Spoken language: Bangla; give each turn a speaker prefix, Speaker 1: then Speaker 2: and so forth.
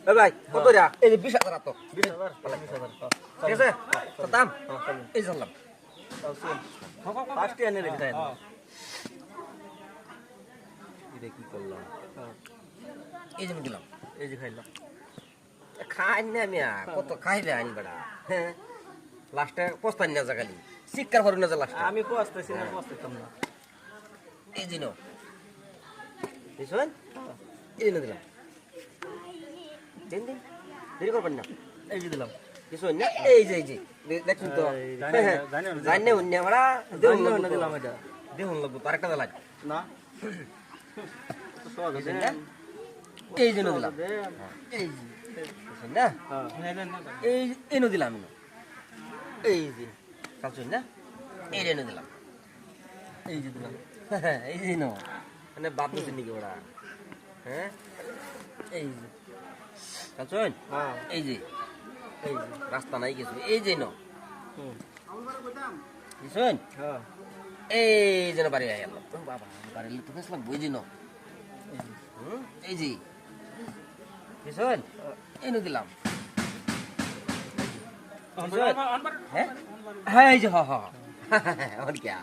Speaker 1: এ ভাই কত রা এই যে 20,000 তো
Speaker 2: 20,000 20,000
Speaker 1: ঠিক আছে তো দাম এই চললাম
Speaker 2: ফার্স্ট এনে রেখে দেন
Speaker 1: এটা কি করলাম এই যে দিলাম
Speaker 2: এই যে খাইলাম
Speaker 1: খাই না আমি কত খাইবে আইন বেড়া হ্যাঁ লাস্টে পস্তান না জাগালি শিক্ষার হরু না যা লাস্টে
Speaker 2: আমি পস্তাইছি না পস্তাইতাম না
Speaker 1: এই দিন বুঝছেন এই দিন দিলাম দিন দিন দেরি করবেন না
Speaker 2: এই যে দিলাম
Speaker 1: কিছু না এই যে দেখুন তো জানি অন্য আমরা দেখুন
Speaker 2: না দিলাম এটা
Speaker 1: দেখুন লাগবো তো আরেকটা লাগে
Speaker 2: না তো সহজ আছে
Speaker 1: বুঝছেন না এই জন্য দিলাম এই যে বুঝছেন না এই এনে দিলাম আমি এই যে চালছেন না এই এনে দিলাম
Speaker 2: এই যে দিলাম
Speaker 1: এই যে নো মানে বাদ দিচ্ছেন নাকি ওরা হ্যাঁ এই যে চালছেন
Speaker 2: হ্যাঁ
Speaker 1: এই যে
Speaker 2: এই যে
Speaker 1: রাস্তা নাই কিছু এই যে নো
Speaker 2: হুম
Speaker 1: বুঝছেন
Speaker 2: হ্যাঁ
Speaker 1: এই যেন বাড়ি আয় আল্লাহ বাবা বাড়ি তো গেছিলাম বুঝি ন এই যে বুঝছেন এই নো দিলাম হ্যাঁ হ্যাঁ এই যে হ হ হ হ হ